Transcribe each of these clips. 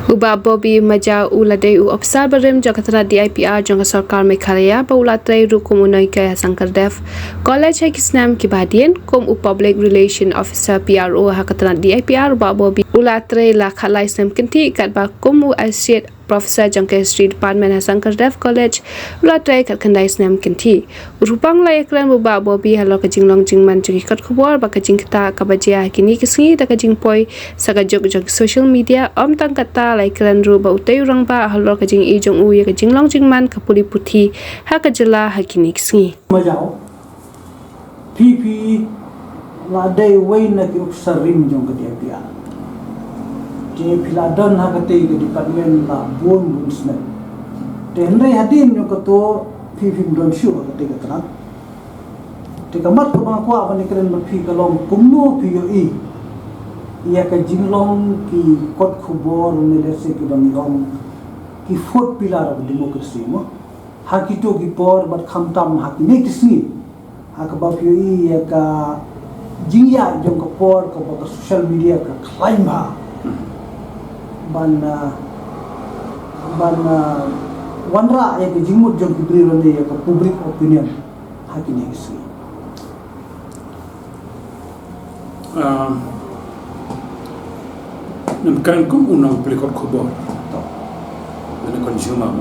Uba Bobby Maja Ulade U Observerim Jakatra DIPR Janga Sarkar Meghalaya Baulatrei Rukum Unai Kaya Sankardev College Hakisnam Kibadian Kum U Public Relation Officer PRO Hakatra DIPR Uba Bobby Ulatrei Lakhalai Snam Kinti Katba Kum U Associate Professor Jangka History Department Sankardev College Ulatrei Katkandai Snam Kinti Rupang Layakran Uba Bobby Halo Kajinglong Jingman Jugi Kat Kubor Bakajing Kita Kabajia Kini Kisngi Dakajing Poi Sagajok Jog Social Media Om Tang Kata Laikran Ruba Utay Rangba Halo Kajing Ijong Uya Kajinglong Jingman Kapuli Puthi Hakajala Hakini Kisngi Majau PP Ladai Waina Ki Observim Jong Ketiapia Jadi Piladan Hakati ke Departemen La Bon Bunsnet Tenrai Hadin Jong Ketua PP Don Syu Hakati Keterat Tikamat Kebangkwa Panikran Berpi Kalong Kumno POE ia ka jinglong ki kot khubor nedese ki bangong ki fourth pillar of democracy mo hakito ki por bat khamtam hakine kisni hakaba pyo ia ka jingya jong ka por ka ba social media ka claim ha ban wanra ia ka jingmut jong ki bri ia ka public opinion hakine kisni Namkan kum unang pelikot khobor dengan consumer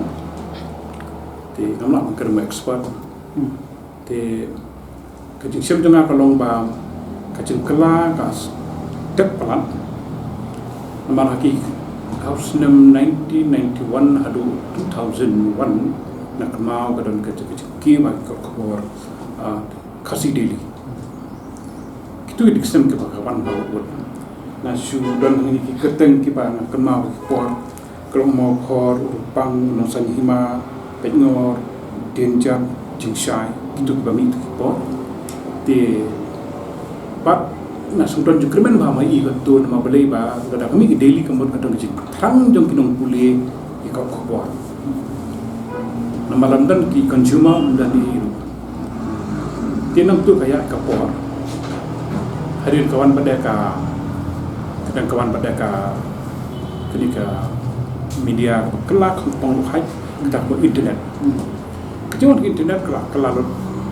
ti namla mangker expert ti kajing siap dengan kalong ba kajing kela kas tek pelan namar haki house name 1991 hadu 2001 nak mau kadon kajing ki ba khobor kasi daily kitu diksem ke bakawan bawa na sudan ini keteng kiba na kemau por kalau mau kor pang nosan hima pengor denjam jingshai itu kiba mi por te pat na sudan juga men ba mai itu nama belai ba kada kami daily kemur kadang jing thang jong kinong puli ikau khobor na malamdan ki consumer dan di tinam tu kayak kapor hadir kawan pada dan kawan pada ketika media kelak penghai kita buat internet kecuali internet kelak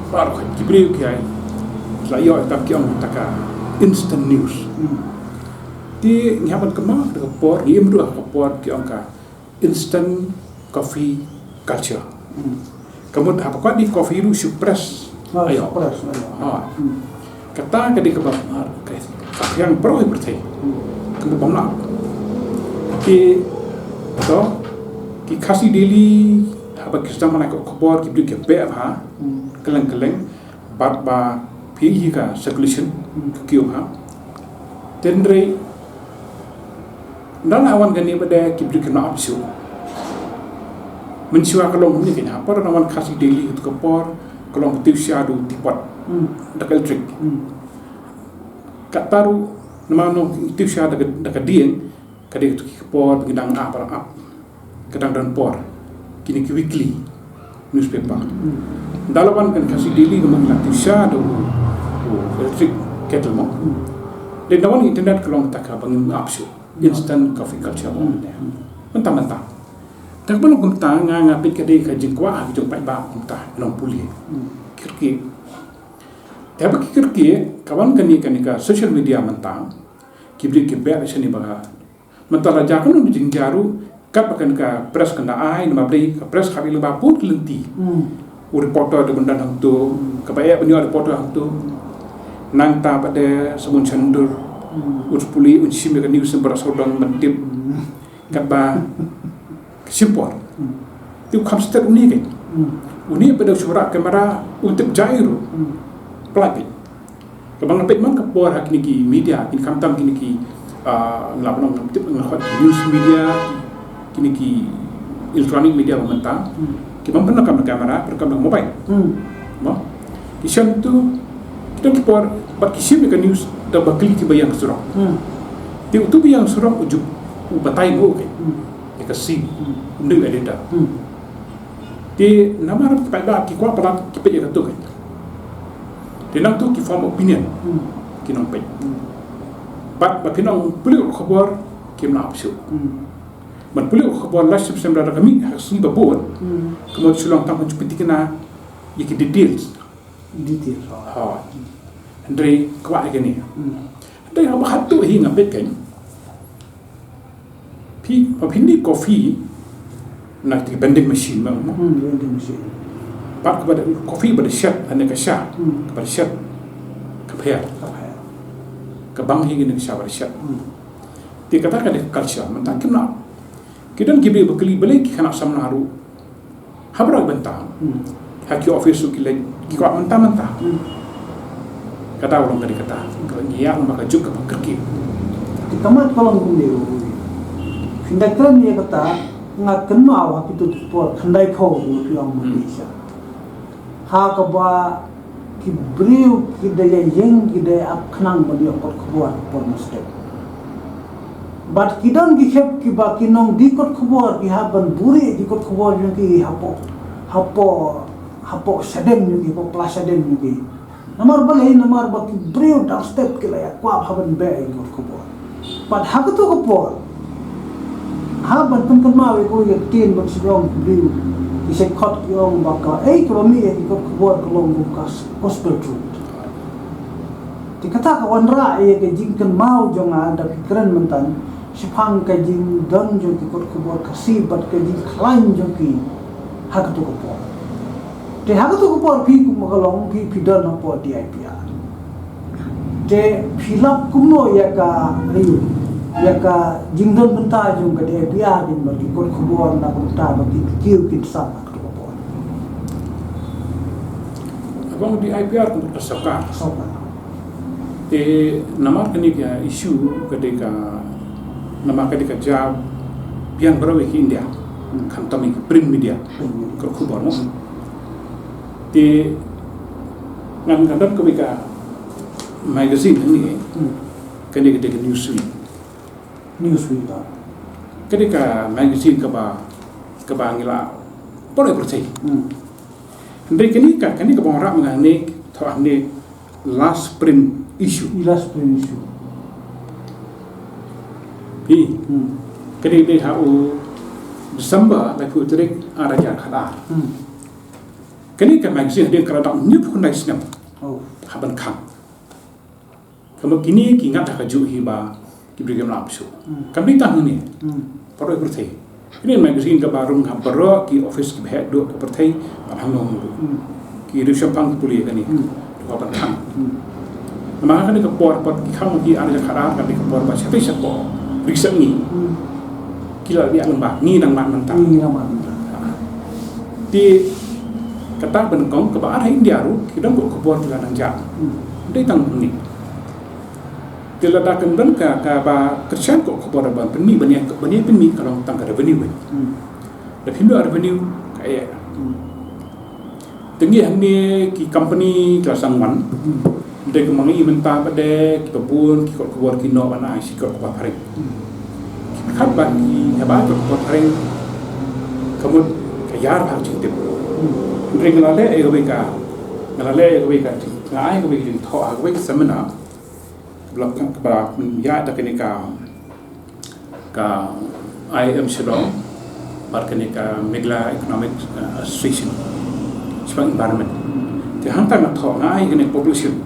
baru kibri kiai saya tak kiam taka instant news di nyaman kemana ke poriem dua ke por kiam ka instant coffee culture kamu apa kau di coffee lu suppress ayo kata ketika bapak yang pro berarti kamu pernah ki to ki kasih daily apa kita mana kau kabar ki beli kepe apa keleng bat ba pergi ka circulation kiu ha tendre dan awan gani pada ki beli kena absu mensiwa kalau mungkin kena apa awan kasih daily itu kabar kalau betul siadu tipat dakal trick kataru namano itu siada dekat dia kadang itu por gedang apa kadang dan por kini ki weekly newspaper dalawan kan kasih daily kemudian itu siada electric kettle mo dan dawan internet kalau tak bangin apsu instant coffee culture mo mentah tak belum kumta ngapit kadai kajing kwa jong pai ba kumta long puli kirki tapi kirki kawan kani ka social media mentang kibli ke ber sini baga mentala jakun nu jing jaru kap akan ka press kena ai nama bri ka press khabi ba put lenti u reporter de bendan hang tu ka bae penyu reporter hang tu nang ta pada semun cendur u puli un sim ka news ber sodang mentip ka ba simpor tu kham step ni ke uni pada surat kamera untuk jairu pelapit kabang napit man kapor hak niki media kini kamtam kini ki ngelapang tip ngahot news media kini ki electronic media mentang ki mampan kam kamera perkam mobile mo kisam tu kita kapor bat kisim ka news da bakli ki bayang surah ti utu bayang surah ujuk batai mo ke ka sim ndu edita ti namar pada ki kwa pada ki pe ka tu ke dinang tu ki form opinion kinong pe bat pinong pulik khabar kim na apsu man puli ko bon la sip sembra kami sum ba bon ko sulong tam ko pitikina yiki details ha andre ko wa gani dai ha ba hatu hi ngapet kan pindi kopi nak di vending machine vending machine pak pada kopi pada syat ane ka syat pada syat kapher ka bang hi ni syat pada syat ti kata ka de culture mentang kena kidan gibi bekli balik kana samnaru habra bentang haki office ki len ki ko mentang kata orang kali kata ko ngiya maka juk ka kerki kamat kolong kunde Findakan ni kata ngak kenal waktu itu sport kendai kau tu yang Malaysia. Ha kaba kibriu kidaya yang kidaya aknang bagi orang kubuat por muslim. But kidan gihep kiba kinong dikot kubuat kihaban buri dikot kubuat yang ki hapo sedem yang ki hapo plus sedem yang ki. Namar balai namar baki briu down step kilaya kuap haban be dikot kubuat. But hak tu kubuat haban pun mau ko ye tin bak sidong biu ise khot yong baka ko mi e ko buat kolong bukas gospel truth ti kata ka wanra e ke jingkan mau jong ada pikiran mentan sipang ka jing don jo ki ko buat kasi bat ka jing klain jo ki hak tu ko por te hak tu ko por pi ku makalong pi pidon na po di IPR te philap kumno ya ka riu ya ka jingdon benta jung ka dia biar din bagi kot khubon na benta bagi kiu kin sama ko bo abang di IPR untuk tersakar te nama kini dia isu ketika nama ketika jab pian berawi ke India kan tami print media ko khubon te ngan kadam ketika magazine ni kini ketika newsweek ketika magazine kaba ngila boleh percaya ndai kini ka bong rak ngane tho ane last print issue pi kini dei ha u December la pu trek ara ja khada kini ka magazine de kra dang nyup hunai snap haban kham kamu kini ki ngat ka ju hi ba kibri gam lapsu kami tang ni paro perthai ini magazine ka barung ha paro ki office ki head do ka perthai alhamdulillah ki risha pang puli kani ko ban kham ma kan ka por ki kham ki ana khara ka ki por ba chate chapo risam ni kila bi ang ba ni nang man tang ti kata ben kong ka ba India ru ki dang ko por ka nang ja dei tang ni tiladakan dan ka ba kerjaan kok kepada ban penmi banyak penmi kalau tangkar revenue da pindu revenue kaya tinggi hang ki company kelas angwan de kemangi menta bade ki babun ki kok keluar ki no bana si kok ba pareng khat ba ki haba kok ba pareng kamu kayar ba ching tip ring la le e go ka ngai go be ki tho a go be seminar belakang kepada ya ada kenika IM Shillong kenika Megla Economic Association sebab environment di hantar nak tahu ngai kenika population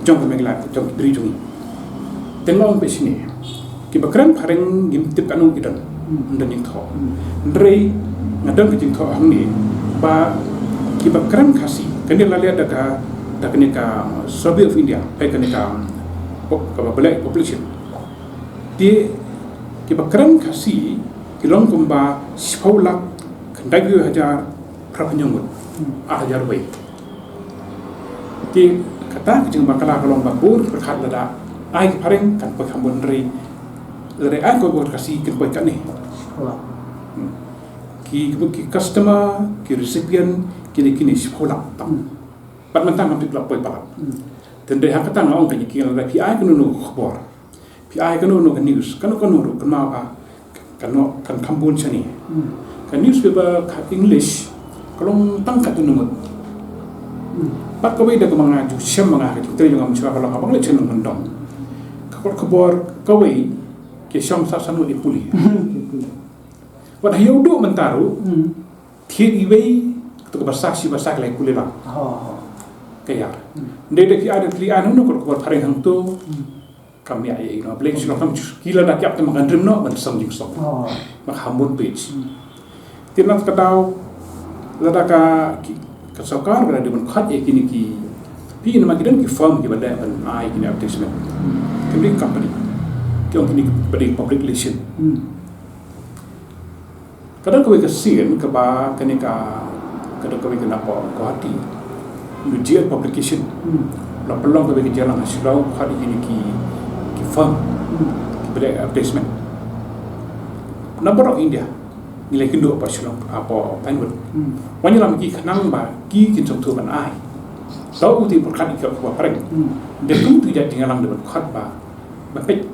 jom Megla jom beri jungi tengok besini kibakran pareng gimtip kanu kidan dan yang tahu ndrei ngadang kijing tahu hamni ba kibakran kasih kenika lihat ada kenika survey of India kenika kaba black population di kibakran kasi kilong kumba sipaulak kendagi hajar prapanyungut hajar way di kata kijing bakala kalong babur berkat lada ai pareng kan pakambon rei lada ai ko kasi kin poikat ni ki customer ki recipient kini sipaulak tam pat mentang mapik lap poi palap tende hakatan orang kan kian ada PI kan nu khabar PI kan nu kan news kan nu kan mau kan kambun chani kan newspaper English kalau tangkat tu numut pat kau ida kemana ju siam manga ke kita yang mencuba kalau abang le cenung mendong khabar kau ke siam sa sanu di puli Wat hiu do mentaru thiet iwei to bahasa si bahasa lai kulila kaya ndede ki ada kli anu no ko pareng hang to kami ai no blek silo kam kila da kyap te makan drim no ban sam jing sok mak hamun page tinat kadau lada ka sokar ga de ban khat e kini ki pi na makidan ki firm ki bada ban ai kini advertisement kini company kyong kini badi public relation kadang kau kasihan keba kenika kadang kau kena apa hati ujian publication la pelong kau jalan hasil hari ini ki firm beda advertisement number of India nilai kindo apa silong apa pengen wanita lagi kenang ba ki kincong tu ban ai tahu uti perkat ikut kau pareng dan tu tidak tinggal lang depan khat ba pek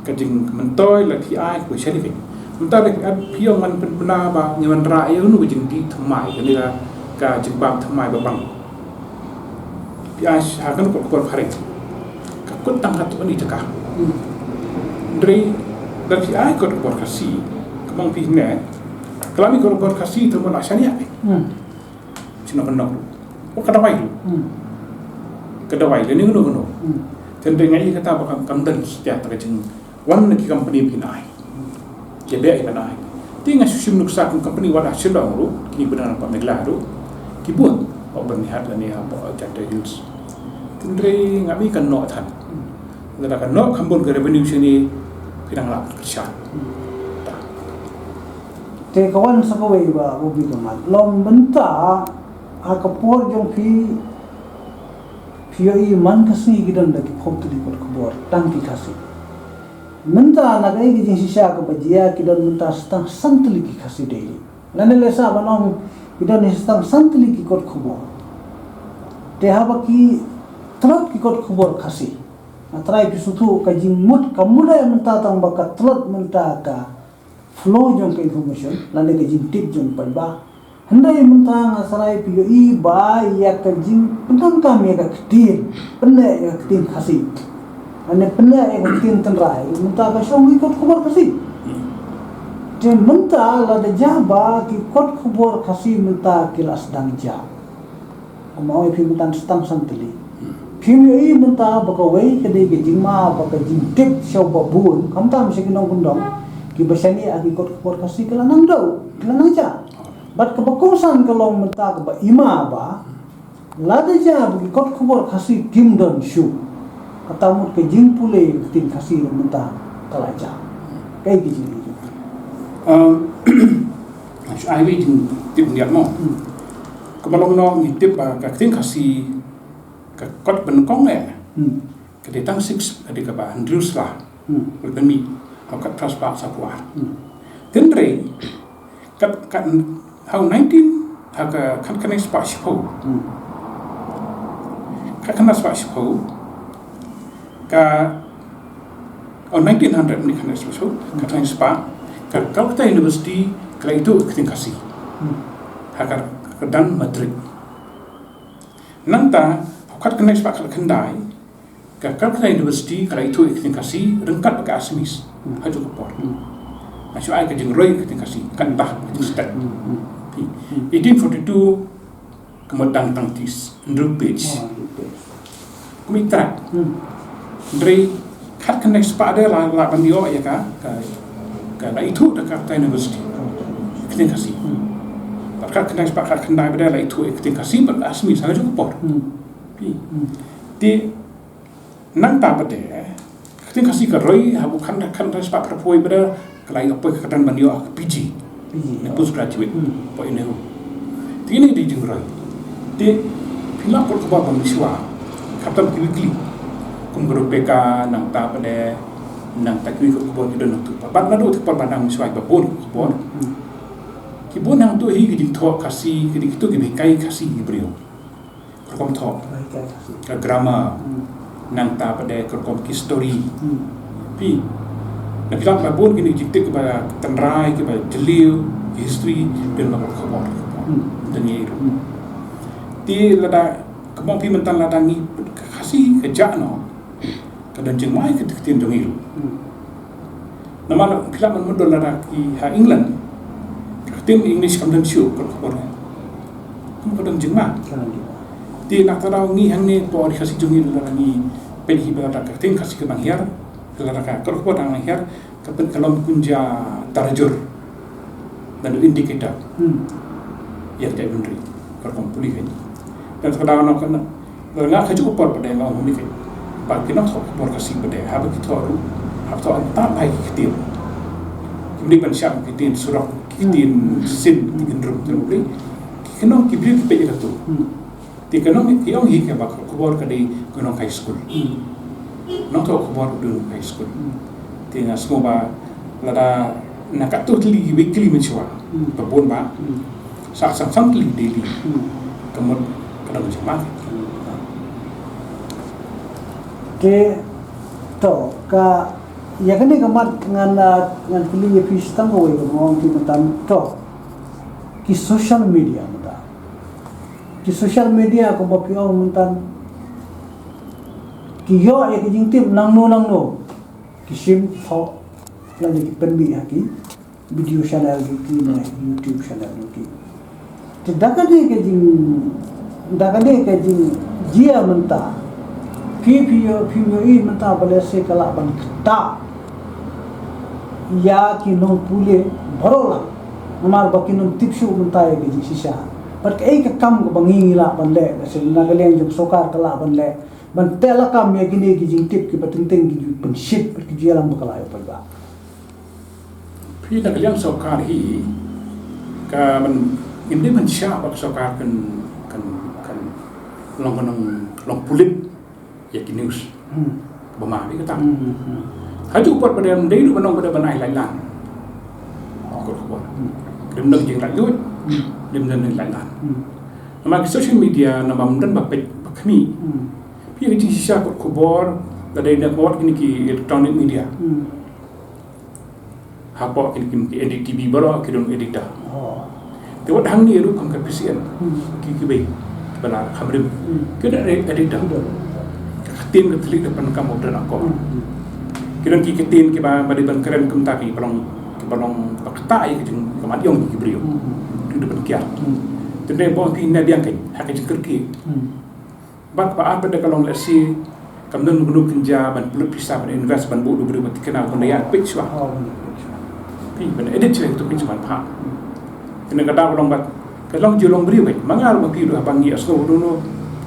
kajing mentoy lagi ai kau certificate entah lagi pion man pernah ba nyaman rai nu jeng di thamai ni la ka jeng bang thamai ba bang pi as hakan ko pareng ka kun tang hatu ni taka dre dan si ai ko kasi kamang pi ne kalami ko kasi to man asania sino kan nok o kadawai kadawai le ni no no tende ngai kata ba kam dan setiap ta jeng wan ki company pinai kebe ikan ai tinga susim nuksa kun company wala silong ru kini benar apa meglaru kibun o bernihat lani apa janda hills tendre ngami kan no than lada kan no kambon ke revenue sini pinang lap kerja te kawan sakawai ba ubi kamat long benta akapor jong pio i man kasni gidan da ki khoptu di kor tangki kasi menta nagai ki jinsi sha ka bajia ki don menta stang santli ki khasi dei lane lesa banong ki don stang santli ki kot khubor te haba ki trot ki kot khubor khasi atrai ki sutu ka jingmut kamuda menta tang ba ka trot menta ka flow jong ka information lane ka jing tip jong pa ba handai menta ngasarai pi i ba ya ka jing pentang ka me ka ktir penne ya ktin khasi ane pernah tin tenrai minta ka syong ikut kubur kasi je minta la de jaba ki kot kubur kasi minta kilas dang ja mau pi minta stang santili kimi minta bakawai ke de jingma baka jingtip syau babun kamta mesti kinong gundong ki basani agi kot kubur kasi kala nang dau kala nang ja bat kebakosan kalau minta ke ba ima ba la de jaba ki kot kubur kasi kim don shu katamut ke jing pule tin kasih mentah kalaja kayak gitu ai vi tip ngiat mo kemalong no ngitip ka tin kasih ka kot ben kong ke detang 6 adi ka ba Andrews lah ben mi ka transpa sapua tendre kat how 19 ka kan spa sipo ka kan spa sipo ka 1900 ni kan special ka tang spa ka Calcutta University ka itu kiting kasih hakar dan Madrid nanta kat kan spa ka kendai ka Calcutta University ka itu kiting kasih rengkat ka asmis haju ka por masuk ai ka jeng roi kiting kasih kan dah stat 1842 kemudian tangtis Andrew Page kumitra dari kat connect pada la bandio ya ka itu dekat university kita kasih kat connect pada kat kendai pada la itu kita kasih berasmi sangat cukup di nang ta pada kita kasih ke roi habu kan sepak perpoi pada kelai apa katan bandio PG na postgraduate po ini ini di jengrai di pilak por kebab miswa kapten kilikli kum guru PK nang ta pada nang takwi ko bon idon tu pa bat na do tu pa nang miswai ba bon bon ki bon nang tu hi gi tho kasi gi tu gi kai kasi brio kom tho ka grammar nang ta pada kom ki story pi na bilang ba bon gi jikte ba tanrai ki ba jeliu history dan ba ko bon dan ye ti lada kemong pi mentan lada ni kasi kerja no kadang jeng mai ke tin dong ilu nama film man modal lada ki ha England tim English kam dan siu ko ko ko dang jingma ti nak tarau ngi hang ni po di khasi jungi la ngi pe hi ba ta ka ting khasi ka bang hiar la ka ko dang hiar ka pen kalom kunja tarjur dan indikator ya ta bundri ko kom puli ke dan kadang nak kan la ka ju por pada ngau ni ke pa ki nak ko khasi pada ha ba ki thoru ha to an ta pai ki tim ni ban syam ki tin surak ki tin sin ki gendrum terus kenong ki bri pe ila tu ti kenong ki ong hi ke ba ko bor ka dei kenong high school nong to ko bor du high school ti na smo ba la da na ka tu li weekly menchwa ba bon ba sa sang li daily kamot kadang jema ke to ka ya kan ni kamat ngan kili ye pistang ko ngong ti matan to ki social media ki social media ko ba piao muntan ki yo e ki jingtim nang no ki sim tho la ni ki penbi ha ki video channel ki ne YouTube channel ki te dakade ke jing jia menta pio i menta bale se kala ban ta ya ki no pule bharola amar bakinum tipsu menta e ki sisa पर कई का कम को बंगी ला बंदे जैसे नागालैंड जब सोकार कला बंदे बन तेला काम ये किने की जिंग टिप की बतिंग की पंशिप पर की जियालम बकला है पर बाพี่nagalyang sokar hi ka man indi man sya bak sokar kan long pulit ya ki news bama bi ka tam haju por pada ndai du banong pada banai lai lan ko ko dem nak jing lai lut dem dan lai lan nama social media nama mdan ba pek bakmi pi ki sisa ko khobor da dai na bot kini ki electronic media hapo kini edit TV baro ki dong editor te wat hang ni ru kam ka PCN ki be bala khamrim ke da editor tin ka tlik depan kam modern ako kiran ki tin ki ba di ban keren kum ta ki balong pakta ai ki kamat yong ki brio di depan kia tende bo ki na biang kai ha ki kerki bat pa apa de kalong lesi kam dan gunu kinja ban plus pisa ban invest ban bu du brio kenal kon ya pitch wa pi ban edit che tu pitch ban pa kena kada balong bat kalong julong brio bai mangal ba pi du abang ni asko du no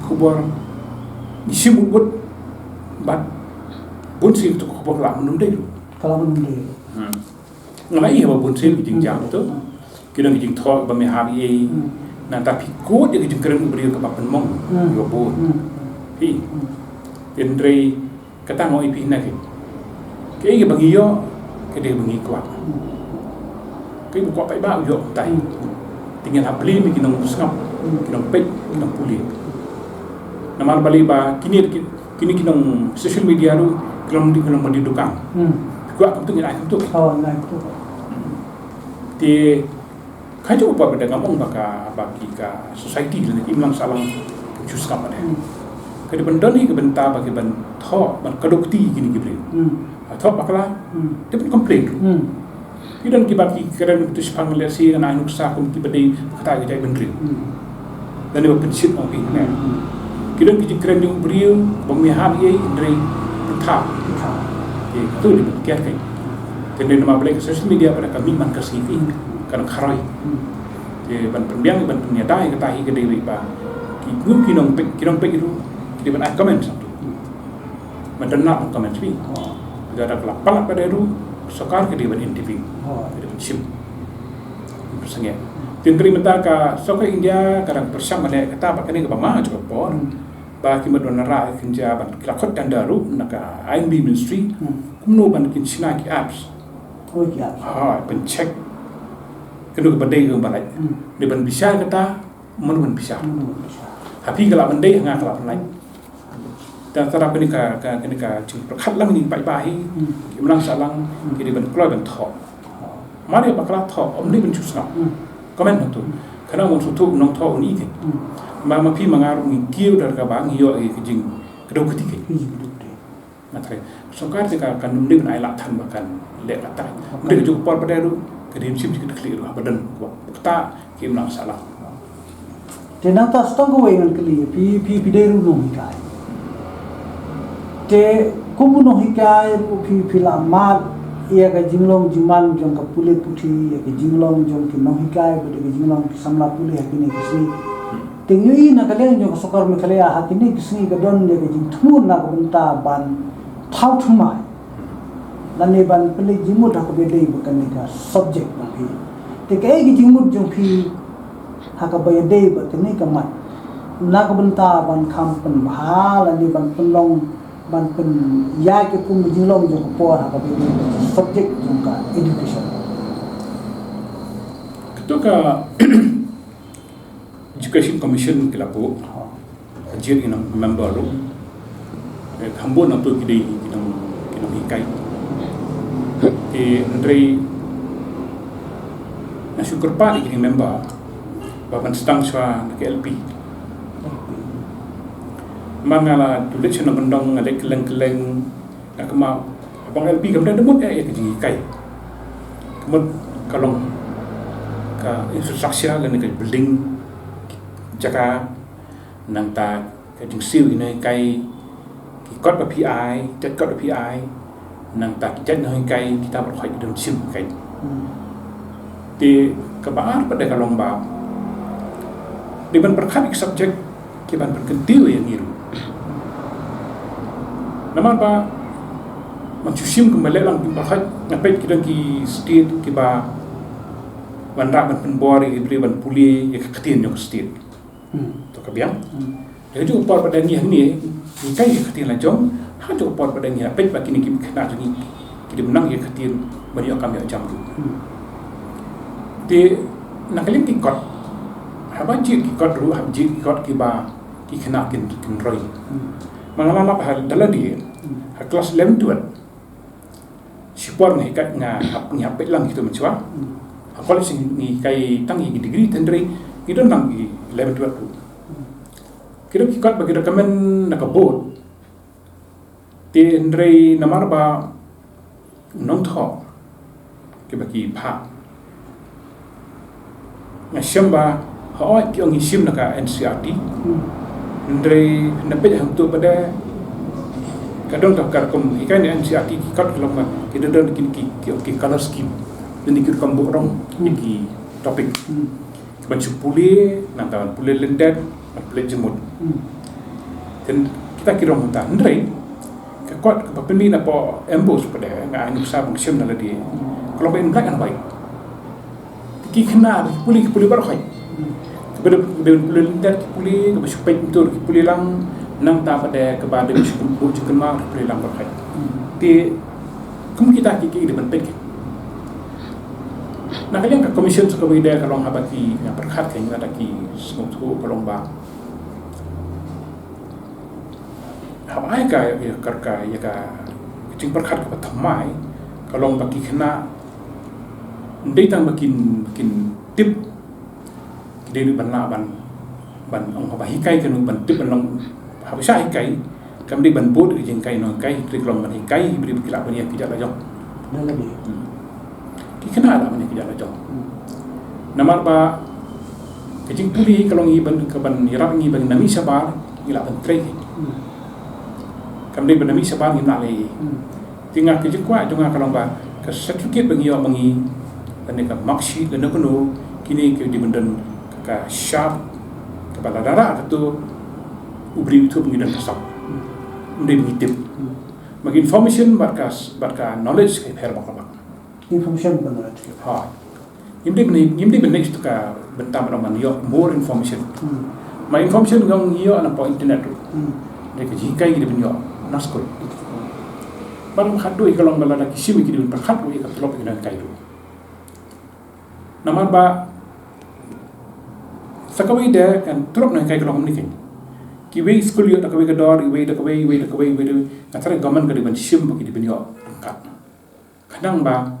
khubor isimu but bat bunsi tu khubor la mun dei kalau mun dei ngai ha bunsi ki jing jam tu kira ki jing tho ba me ha bi na ta pi ko de ki jing keren brio ka ba pen mong yo bo piendre kata mo ipi na ke ki bangi yo ke de bangi kwa ke bu kwa pai ba yo tai tinggal habli mi kinong skap kinong pek kinong puli namal bali ba kini kinong social media ru kinong mandi dukang gua kam tu ngai kam tu nai tu ti kai tu pa benda ngomong bagi ka society ni imlang salang jus kam ade ke benda ni ke benta bagi ban tho ban kadukti gini gibri tho bakla te pun complain idan ki baki keren tu spang le si na anu sa kum ki bade kata ki dai bendri dan ni ba pensit ong ni kidan ki keren ni brio bang mi ha ye ndrei tha tu di kiat kai tende nama blek social media pada kami man kasifi kan kharoi je ban pembiang ban punya dai kata hi gede wi ba ki gum kinong pek itu di ban comment satu man nak comment wi ada kelak palak pada itu sokar ke di ban interview di ban sim persengnya tindri menta ka sokar India kadang persam ada kata ba kene ba ma juga por ba ki madonara kinja ban kilakot tandaru naka IMB ministry kumno ban kin sina ki apps ban check kenu ke badai ke balai di ban bisa kata man ban bisa hapi kala ban dai nga kala ban lai ta tara bani ka kene ka cing prakhat lang ni pai bai ki mlang salang ki di ban kloi ban tho mari bakla tho omni ban chusna comment tu kana mo tu nong tho ni ke ma pi mangar ni kiu dar ka bang yo ki jing kedo ketike Matrai songkar jika kan numdi ben ailat tan makan lek latai. Mereka juga por pada ru kedim sim juga clear badan kita kim nak salah. Tena ta stong ko wengan kli pi dei ru no hikai. Te kumu no hikai ru pi la mat ia ka jinglong jiman jong ka pule puthi ia ka jinglong jong ki no hikai bu ka jinglong ki samla pule hakini kisni. Tingui na kalian jong ka sokar me kaliya hakini kisni ka don ia ka jing thumun na ka benta ban thau thumai. Lani ban pele jimut ha ka bedei bukan ni ka subject na pi. Te ka ki jimut jong pi haka bayadei batini kamat nak benta ban kampen bahal ni ban penlong ban pen ya ke pun jinglong jo por haka bayadei subject jongka education ketua education commission kelapo ajir ina member ro hambon atau kidai kinang hikai Andre na syukur pa ini member baban stang swa ke LP mangala tulit chena bendong ngale keleng-keleng nakama abang LP kamda demut ya ke jingi kai kemut kalong ka infrastruktur lan ke building jaka nang ta ke jing siu ini kai ki kot ba PI tet kot ba PI nang ta jet noi kai kita berkhoi dum sim kai di kebaar pada kalong ba di ban perkhat subjek ki ban berkentiu yang ngiru naman ba mancusim kembali lang di perkhat ngapet kita ki state ki ba ban ra ban penbori ibri ban puli ya ketin yo state to kabiang jadi jo por pada ni kai ya ketin la jom ha jo por pada ni pet ba kini ki kena ni ki menang ya ketin bari kami jam tu di nakalim ki kot haba jit ki kot ru hab jit ki kot ki ba ki kena kin roi mangalala hal daladi ha kelas 11 tuan sipor ni kat nga hap nyapet lang gitu mencua ha college ni kai tangi ki degree tendre ki don nang ki 11 tuan tu kira ki kot bagi recommend nak board tendre namar ba nong tho ki bagi pha ngashamba hoi ki ongi sim naka NCRT ndre napet hang tu pada kadang tak karkom ikan NCRT ki kat kelomba ki don ki color scheme dan ikut kambu rong ki topik bancu puli nantawan puli lendet puli jemut dan kita kira munta ndre ka kot ka pendi na po embos pada nga anu sa bang sim na ladi kalau ben black and white ki kena puli baru khai kepada puli lendet puli ke supaya betul puli lang nang ta pada kepada bu chicken mar puli lang baru khai ti kum kita ki di bentek nah kalian ke commission suka beda kalau habaki yang berkat kan ada ki semua kalau ba habai ka ya karka ya ka cing berkat ke tamai kalau baki kena ndai tang makin tip dari ban ong ba hikai kan ban tip ban long habisa hikai kam di ban bod jeng kai no kai triklom ban hikai beri kila ban ya tidak lajong dan lagi ki kena lah ban tidak lajong namar ba kecing puli kalau ngi ban ke ban irap ngi ban nami sabar gila ban tre kam di ban nami sabar ngi na le tinggal kecing kwa jonga kalau ba ke certificate bagi yo mangi dan ka maksi dan kono kini ke di bendan ka sharp kepala darah atau ubri itu pengidan kasap ndai ngitip bagi information barka knowledge ke her bakabak information benar ha imdi benex tu ka bentam raman yo more information my information gang yo ana po internet de ke jikai di benyo naskol baru khadu ikalong balada kisimi ki di berkhadu ikat lop dengan kairu namar ba sakawai de kan trop na kai kalong ni ki we school yo takawai ka dor we takawai katara gaman ka di ban sim ki di ban yo kat kadang ba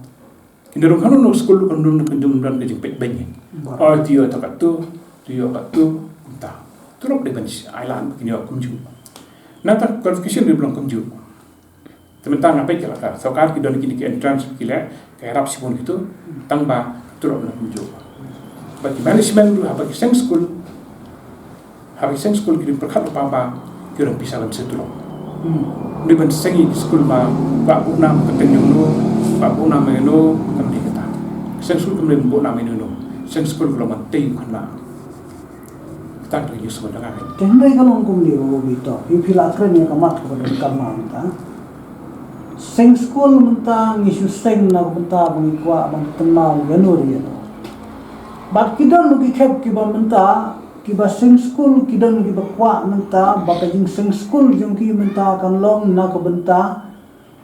kinderung kanu no school kan dun kan dum dan ke jepet banyi oh tio takatu ta trop de ban island ki yo kumju nata qualification di belum kumju Sementara ngapai kala ka sokar ki don ki entrance kila ka rap sipon gitu tangba turun nak muncul. Bagi management lu apa ki seng school ki perkat apa ki orang pisah dalam setulong. Ni ban sengi di school ba bu nam keteng yang lu bu nam yang lu kam di kata. Seng school kemudian bu nam yang lu. Seng school kalau mati kana. Tak lagi semua dengan. Tendai kalau ngom dia begitu. Ipila keren yang kamat kepada kamar kita. Seng school mentang isu seng na mentang mengikwa bang tenau ganuri ya. Bat kita nuki kep kiba mentang kiba seng school kita nuki bakwa mentang baka jing seng school jong ki mentang kan long na ka benta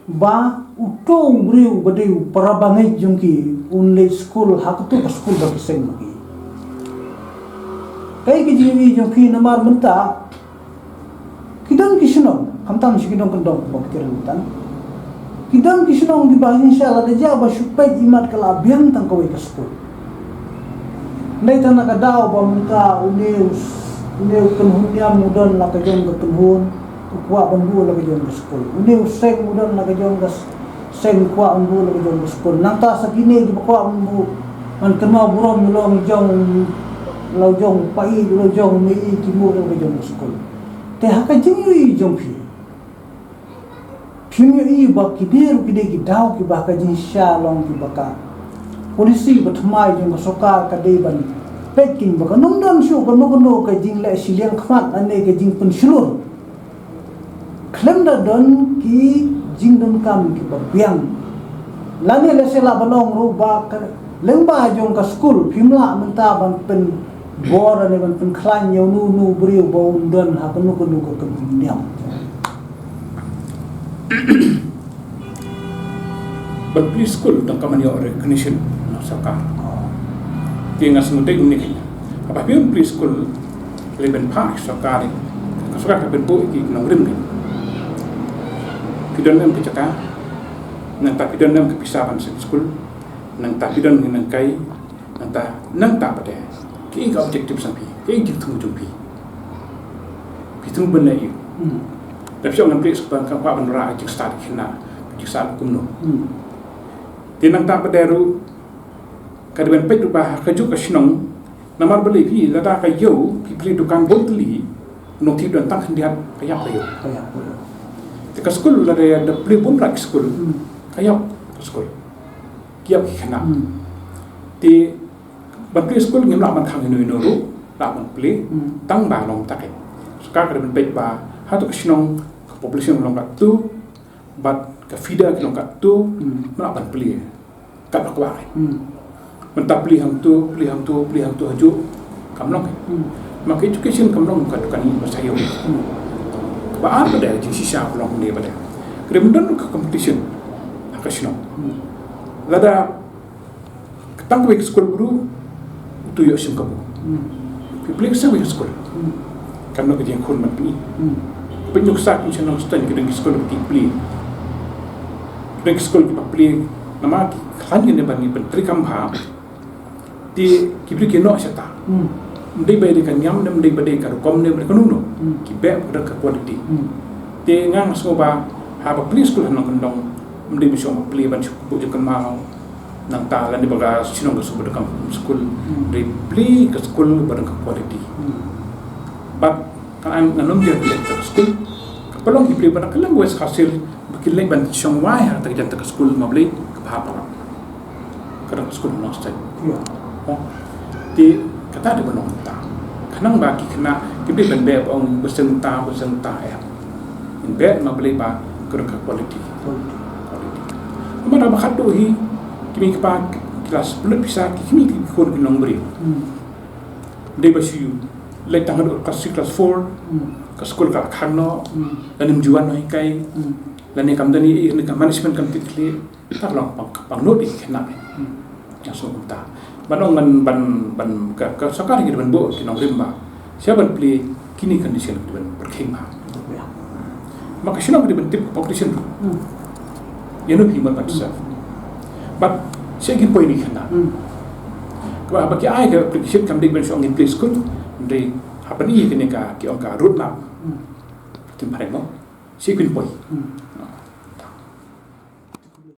ba uto uriu badeu parabangai jong ki unle school haktu ka school ba seng magi. Kai ki jiwi jong ki namar mentang kita nuki sino kamtam sikidong kendong bak kirentan. Kita kisnong di bahin siya ada jaba supaya imat kalabian tang kawai kaskul. Nay tanah kadaw ba muka uneus penhunnya mudan la kajong kepenhun ukwa bandu la kajong kaskul. Uneus seng mudan la kajong kas seng kwa bandu la kajong kaskul. Nang ta sakine di bakwa bandu man kenal burom long jong lau jong pai lau jong mei timur la kajong kaskul. Teh hakajing yui jong pi. Kini iba kidir ki daw ki baka jin shalong ki baka polisi batmai jing soka ka deban peking baka nongdam shu ka nogono ka jing la siliang khmat ane ka jing pensulur klemda don ki jing don kam ki babiang lane la sela balong ru ba ka lengba jong ka school phimla menta ban pen bor ane ban pen klan yo nu briu bo don ha ka nu ka niam. But please school tang kaman yo recognition na saka. Tinga semutai unik. Apa pion please school leben park saka ni. Saka ka ben bo ki nang rim ni. Pidon nam kecaka. Nang ta pidon nam kepisahan school. Nang ta pidon nang kai. Nang ta pada. Ki ka objektif sampai. Ki ki tu jumpi. Pitung benda yu. Tapi orang nampak sekarang kapal beneran ajak start kena, ajak start kumno. Tinang tak berderu, kadang pek rubah kajuk kesenong, namar beli pi, lada kayu, pi dukan botli, notif dan tak hendak kayak kayu. Jika sekolah lada ada beli bumrak sekolah, kayak sekolah, kiap kena. Di beli sekolah ni melakukan kang inu lakukan beli, tang balong takai. Sekarang kadang pek bah. Hatu kesenong population melongkat tu, but ke feeder melongkat tu, melakukan beli, kat berkuah. Mentah beli hang tu haju, kamlong. Maka education kamlong bukan ini bersayu. Kebaan pada jing sisa pelong ni pada. Kemudian ke competition, kesenong. Lada ketang ke sekolah guru, tu yo sim kabu. Publik sa sekolah. Karena kerja hormat ni. Penyuksak ni senang stan kita di sekolah tipli. Di sekolah kita pilih nama hanya ni bagi menteri kamha. Di kibri keno seta. Mendai bayar kan nyam dan mendai bayar kan kom ni mereka nuno. Kibek pada kualiti. Di ngang semua apa pilih sekolah nang kendong mendai bisa pilih ban cukup je kan mau. Nang talan di baga sinong ke sumber kam sekolah. Di pilih ke sekolah pada kualiti. But kan nanom dia pilih ke sekolah. Kapalong dipilih pada kelang wes hasil berkilang ban siang wai ha tak jangan ke sekolah mabli ke bahapa. Kadang sekolah nak stay. Di kata ada benong ta. Kanang bagi kena dipilih ban be ong bersenta ya. In be mabli ba ke quality. Mana bakat tu hi kimi kepak kelas belum bisa kimi kon kenong beri. Dia basiu lek tangan kelas 4 ke sekolah kat khano dan juan noi kai dan ni kamdani ni management completely tak long pang not kena ya so ta banong ban ke sakar gitu ban bo kinong rimba siapa beli kini condition ban berkhidmat maka sino di bentuk competition you know people but self but saya gin point ni kena kalau bagi ai ke application kam dik ben so ngin place kun dari apa ni kini ka ki ongka roadmap tim paremo si kun point